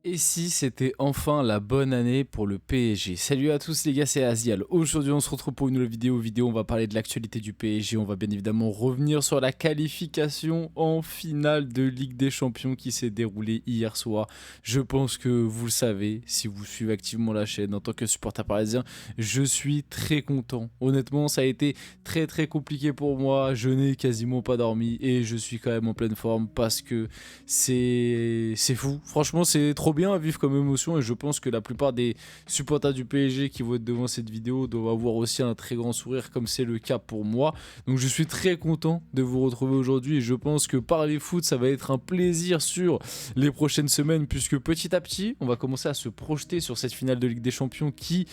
Et si c'était enfin la bonne année pour le PSG? Salut à tous les gars, c'est Azial. Aujourd'hui on se retrouve pour une nouvelle vidéo. On va parler de l'actualité du PSG. On va bien évidemment revenir sur la qualification en finale de Ligue des Champions qui s'est déroulée hier soir. Je pense que vous le savez, si vous suivez activement la chaîne en tant que supporter parisien, je suis très content. Honnêtement, ça a été très compliqué pour moi. Je n'ai quasiment pas dormi et je suis quand même en pleine forme parce que c'est fou. Franchement, c'est trop bien à vivre comme émotion et je pense que la plupart des supporters du PSG qui vont être devant cette vidéo doivent avoir aussi un très grand sourire comme c'est le cas pour moi. Donc je suis très content de vous retrouver aujourd'hui et je pense que parler foot, ça va être un plaisir sur les prochaines semaines puisque petit à petit, on va commencer à se projeter sur cette finale de Ligue des Champions qui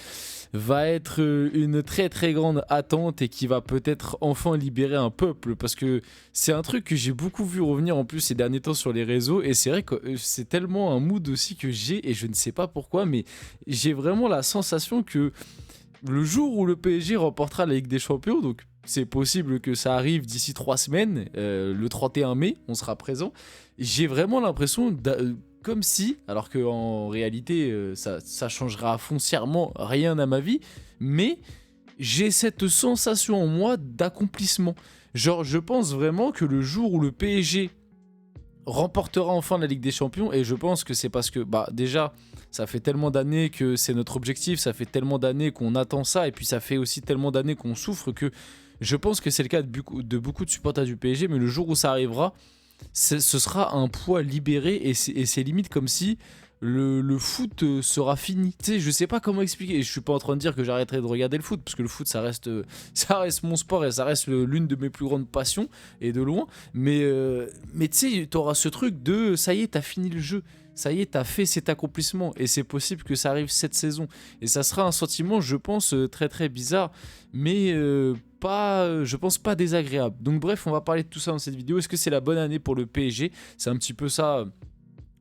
va être une très grande attente et qui va peut-être enfin libérer un peuple parce que c'est un truc que j'ai beaucoup vu revenir en plus ces derniers temps sur les réseaux et c'est vrai que c'est tellement un mood aussi que j'ai et je ne sais pas pourquoi mais j'ai vraiment la sensation que le jour où le PSG remportera la Ligue des Champions, donc c'est possible que ça arrive d'ici 3 semaines, le 31 mai, on sera présent. J'ai vraiment l'impression, comme si, alors qu'en réalité, ça changera foncièrement rien à ma vie, mais j'ai cette sensation en moi d'accomplissement. Genre, je pense vraiment que le jour où le PSG remportera enfin la Ligue des Champions, et je pense que c'est parce que, bah, déjà, ça fait tellement d'années que c'est notre objectif, ça fait tellement d'années qu'on attend ça, et puis ça fait aussi tellement d'années qu'on souffre que je pense que c'est le cas de beaucoup de supporters du PSG, mais le jour où ça arrivera, ce sera un poids libéré et c'est limite comme si le foot sera fini. Tu sais, je sais pas comment expliquer. Et je suis pas en train de dire que j'arrêterai de regarder le foot parce que le foot ça reste mon sport et ça reste l'une de mes plus grandes passions et de loin. Mais tu sais, t'auras ce truc de ça y est, t'as fini le jeu. Ça y est, t'as fait cet accomplissement et c'est possible que ça arrive cette saison. Et ça sera un sentiment, je pense, très bizarre, mais pas, je pense pas désagréable. Donc bref, on va parler de tout ça dans cette vidéo. Est-ce que c'est la bonne année pour le PSG? C'est un petit peu ça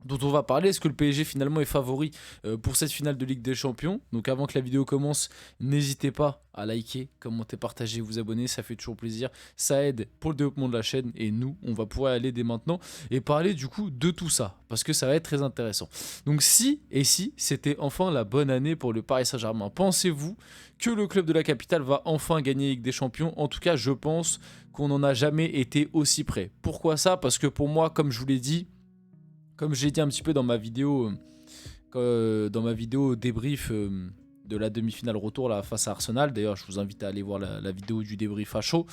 dont on va parler. Est-ce que le PSG finalement est favori pour cette finale de Ligue des Champions? Donc avant que la vidéo commence, n'hésitez pas à liker, commenter, partager, vous abonner, ça fait toujours plaisir, ça aide pour le développement de la chaîne et nous, on va pouvoir aller dès maintenant et parler du coup de tout ça parce que ça va être très intéressant. Donc si c'était enfin la bonne année pour le Paris Saint-Germain, pensez-vous que le club de la capitale va enfin gagner Ligue des Champions? En tout cas, je pense qu'on n'en a jamais été aussi près. Pourquoi ça? Parce que pour moi, comme je vous l'ai dit, comme j'ai dit un petit peu dans ma vidéo débrief de la demi-finale retour là, face à Arsenal, d'ailleurs je vous invite à aller voir la vidéo du débrief à chaud,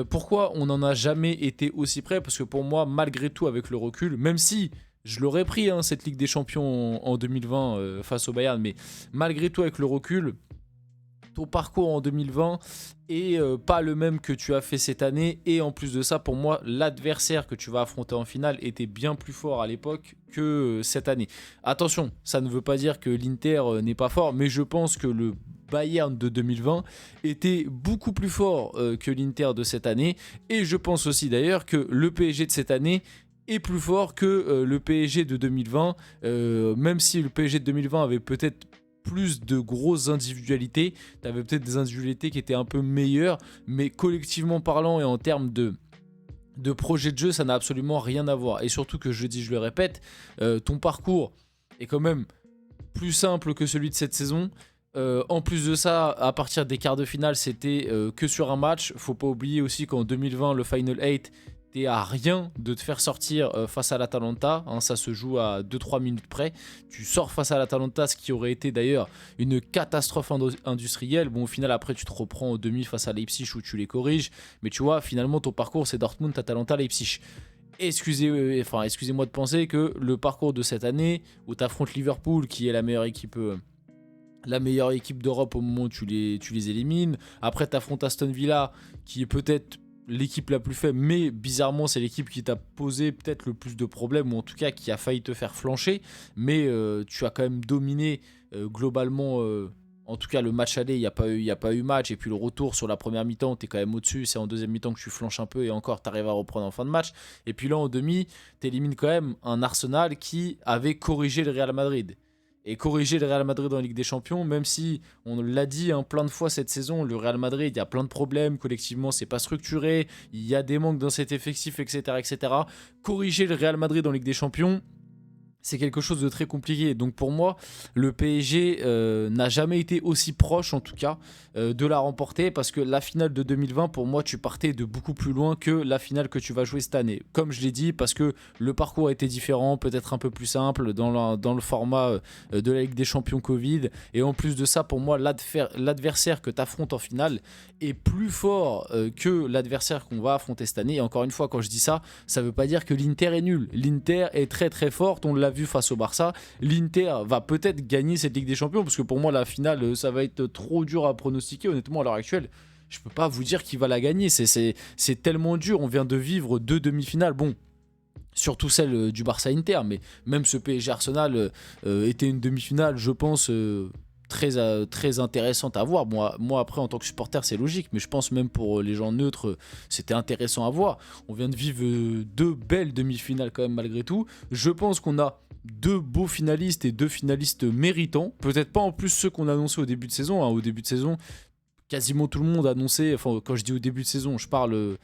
pourquoi on n'en a jamais été aussi près? Parce que pour moi, malgré tout, avec le recul, même si je l'aurais pris hein, cette Ligue des Champions en 2020 face au Bayern, mais malgré tout avec le recul, ton parcours en 2020 est pas le même que tu as fait cette année. Et en plus de ça, pour moi, l'adversaire que tu vas affronter en finale était bien plus fort à l'époque que cette année. Attention, ça ne veut pas dire que l'Inter n'est pas fort, mais je pense que le Bayern de 2020 était beaucoup plus fort que l'Inter de cette année. Et je pense aussi d'ailleurs que le PSG de cette année est plus fort que le PSG de 2020, même si le PSG de 2020 avait peut-être plus de grosses individualités, tu avais peut-être des individualités qui étaient un peu meilleures, mais collectivement parlant et en termes de projet de jeu, ça n'a absolument rien à voir. Et surtout que je dis, je le répète, ton parcours est quand même plus simple que celui de cette saison. En plus de ça, à partir des quarts de finale, c'était que sur un match. Faut pas oublier aussi qu'en 2020, le Final 8, t'es à rien de te faire sortir face à l'Atalanta, hein, ça se joue à 2-3 minutes près. Tu sors face à l'Atalanta, ce qui aurait été d'ailleurs une catastrophe industrielle. Bon, au final, après, tu te reprends au demi face à Leipzig où tu les corriges. Mais tu vois, finalement, ton parcours, c'est Dortmund, Atalanta, Leipzig. Excusez-moi de penser que le parcours de cette année, où tu affrontes Liverpool, qui est la meilleure équipe d'Europe au moment où tu les élimines. Après, tu affrontes Aston Villa, qui est peut-être l'équipe la plus faible, mais bizarrement, c'est l'équipe qui t'a posé peut-être le plus de problèmes, ou en tout cas qui a failli te faire flancher. Mais tu as quand même dominé globalement. En tout cas, le match aller, il n'y a pas eu match. Et puis le retour sur la première mi-temps, tu es quand même au-dessus. C'est en deuxième mi-temps que tu flanches un peu et encore, tu arrives à reprendre en fin de match. Et puis là, en demi, tu élimines quand même un Arsenal qui avait corrigé le Real Madrid et corriger le Real Madrid en Ligue des Champions, même si on l'a dit hein, plein de fois cette saison, le Real Madrid, il y a plein de problèmes, collectivement c'est pas structuré, il y a des manques dans cet effectif, etc. Corriger le Real Madrid en Ligue des Champions, c'est quelque chose de très compliqué. Donc pour moi, le PSG n'a jamais été aussi proche, en tout cas, de la remporter, parce que la finale de 2020, pour moi, tu partais de beaucoup plus loin que la finale que tu vas jouer cette année. Comme je l'ai dit, parce que le parcours était différent, peut-être un peu plus simple dans le format de la Ligue des Champions Covid. Et en plus de ça, pour moi, l'adversaire que tu affrontes en finale est plus fort que l'adversaire qu'on va affronter cette année. Et encore une fois, quand je dis ça, ça veut pas dire que l'Inter est nul. L'Inter est très très forte, on l'a vu face au Barça. L'Inter va peut-être gagner cette Ligue des Champions, parce que pour moi, la finale, ça va être trop dur à pronostiquer, honnêtement, à l'heure actuelle. Je peux pas vous dire qui va la gagner, c'est tellement dur. On vient de vivre 2 demi-finales. Bon, surtout celle du Barça-Inter, mais même ce PSG-Arsenal était une demi-finale, je pense, très intéressante à voir. Moi, après, en tant que supporter, c'est logique, mais je pense même pour les gens neutres, c'était intéressant à voir. On vient de vivre 2 belles demi-finales quand même, malgré tout. Je pense qu'on a 2 beaux finalistes et 2 finalistes méritants. Peut-être pas en plus ceux qu'on a annoncés au début de saison. Au début de saison, quasiment tout le monde annonçait, enfin quand je dis au début de saison, je parle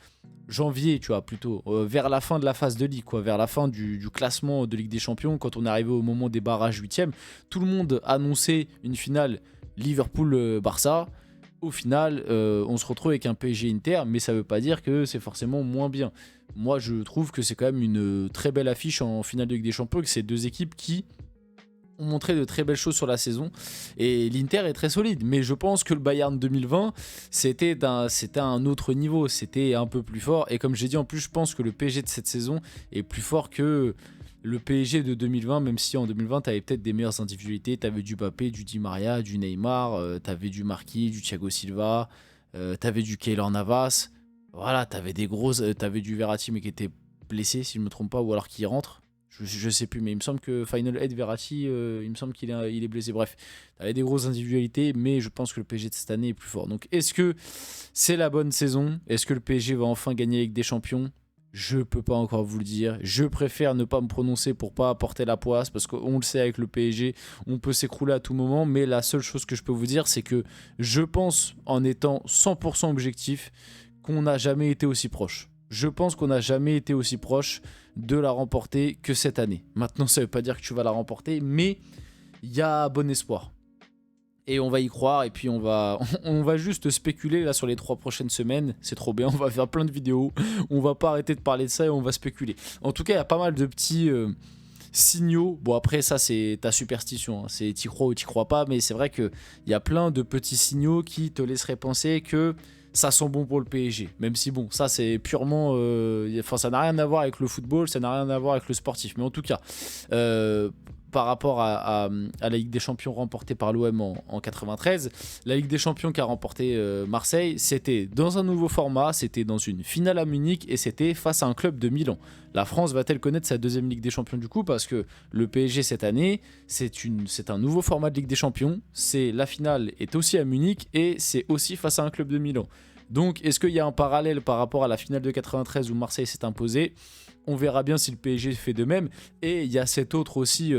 janvier, tu vois, plutôt, vers la fin de la phase de Ligue, quoi, vers la fin du classement de Ligue des Champions, quand on est arrivé au moment des barrages 8e, tout le monde annonçait une finale Liverpool-Barça. Au final, on se retrouve avec un PSG-Inter, mais ça veut pas dire que c'est forcément moins bien. Moi, je trouve que c'est quand même une très belle affiche en finale de Ligue des Champions, que ces 2 équipes qui ont montré de très belles choses sur la saison, et l'Inter est très solide, mais je pense que le Bayern 2020 c'était un autre niveau, c'était un peu plus fort, et comme j'ai dit, en plus je pense que le PSG de cette saison est plus fort que le PSG de 2020, même si en 2020 tu avais peut-être des meilleures individualités, tu avais du Mbappé, du Di Maria, du Neymar, tu avais du Marquis, du Thiago Silva, tu avais du Keylor Navas, voilà, t'avais du Verratti mais qui était blessé si je me trompe pas, ou alors qui rentre. Je sais plus, mais il me semble que Final Head Verratti, il me semble il est blessé. Bref, il avait des grosses individualités, mais je pense que le PSG de cette année est plus fort. Donc, est-ce que c'est la bonne saison? Est-ce que le PSG va enfin gagner avec des champions? Je peux pas encore vous le dire. Je préfère ne pas me prononcer pour pas porter la poisse, parce qu'on le sait, avec le PSG, on peut s'écrouler à tout moment. Mais la seule chose que je peux vous dire, c'est que je pense, en étant 100% objectif, qu'on n'a jamais été aussi proche. Je pense qu'on n'a jamais été aussi proche de la remporter que cette année. Maintenant, ça ne veut pas dire que tu vas la remporter, mais il y a bon espoir. Et on va y croire, et puis on va juste spéculer là sur les 3 prochaines semaines. C'est trop bien, on va faire plein de vidéos. On va pas arrêter de parler de ça et on va spéculer. En tout cas, il y a pas mal de petits signaux. Bon, après, ça, c'est ta superstition, hein. C'est t'y crois ou t'y crois pas, mais c'est vrai qu'il y a plein de petits signaux qui te laisseraient penser que ça sent bon pour le PSG. Même si, bon, ça, c'est purement... ça n'a rien à voir avec le football, ça n'a rien à voir avec le sportif. Mais en tout cas, par rapport à la Ligue des Champions remportée par l'OM en 93, la Ligue des Champions qu'a remporté Marseille, c'était dans un nouveau format, c'était dans une finale à Munich, et c'était face à un club de Milan. La France va-t-elle connaître sa 2e Ligue des Champions du coup? Parce que le PSG cette année, c'est un nouveau format de Ligue des Champions, la finale est aussi à Munich, et c'est aussi face à un club de Milan. Donc, est-ce qu'il y a un parallèle par rapport à la finale de 93 où Marseille s'est imposé? On verra bien si le PSG fait de même. Et il y a cet autre aussi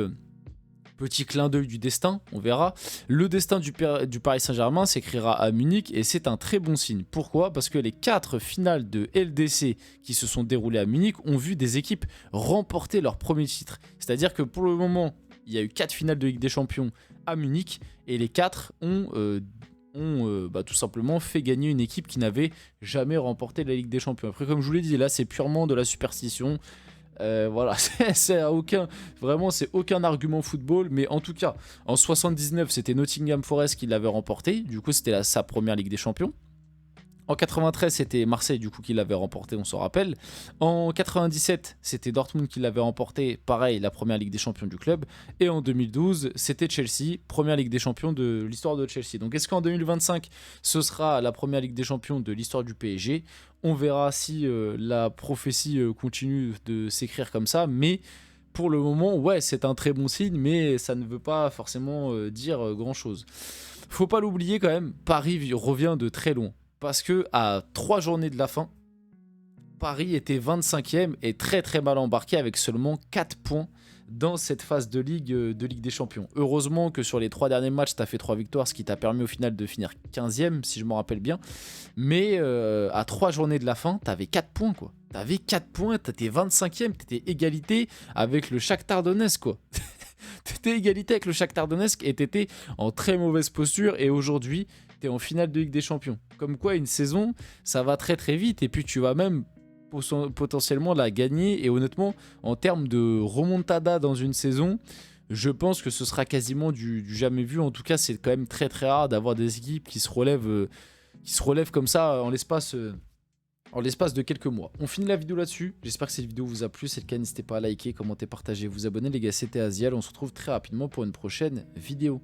petit clin d'œil du destin, on verra. Le destin du Paris Saint-Germain s'écrira à Munich, et c'est un très bon signe. Pourquoi? Parce que les 4 finales de LDC qui se sont déroulées à Munich ont vu des équipes remporter leur premier titre. C'est-à-dire que pour le moment, il y a eu 4 finales de Ligue des Champions à Munich, et les 4 ont tout simplement fait gagner une équipe qui n'avait jamais remporté la Ligue des Champions. Après, comme je vous l'ai dit, là c'est purement de la superstition. Voilà, c'est aucun argument football, mais en tout cas, en 79, c'était Nottingham Forest qui l'avait remporté. Du coup, c'était sa première Ligue des Champions. En 93, c'était Marseille du coup qui l'avait remporté, on s'en rappelle. En 97, c'était Dortmund qui l'avait remporté, pareil, la première Ligue des Champions du club. Et en 2012, c'était Chelsea, première Ligue des Champions de l'histoire de Chelsea. Donc est-ce qu'en 2025, ce sera la première Ligue des Champions de l'histoire du PSG? On verra si la prophétie continue de s'écrire comme ça, mais pour le moment, ouais, c'est un très bon signe, mais ça ne veut pas forcément dire grand-chose. Faut pas l'oublier quand même, Paris revient de très loin. Parce que à 3 journées de la fin, Paris était 25e et très très mal embarqué avec seulement 4 points dans cette phase de Ligue des Champions. Heureusement que sur les 3 derniers matchs, tu as fait 3 victoires, ce qui t'a permis au final de finir 15e, si je me rappelle bien. Mais à 3 journées de la fin, tu avais 4 points, quoi. Tu avais 4 points, tu étais 25e, tu étais égalité avec le Shakhtar Donetsk, quoi. Tu étais égalité avec le Shakhtar Donetsk et tu étais en très mauvaise posture. Et aujourd'hui, tu es en finale de Ligue des Champions. Comme quoi, une saison, ça va très très vite. Et puis, tu vas même potentiellement la gagner. Et honnêtement, en termes de remontada dans une saison, je pense que ce sera quasiment du jamais vu. En tout cas, c'est quand même très très rare d'avoir des équipes qui se relèvent comme ça en l'espace de quelques mois. On finit la vidéo là-dessus. J'espère que cette vidéo vous a plu. Si c'est le cas, n'hésitez pas à liker, commenter, partager, vous abonner. Les gars, c'était Azial. On se retrouve très rapidement pour une prochaine vidéo.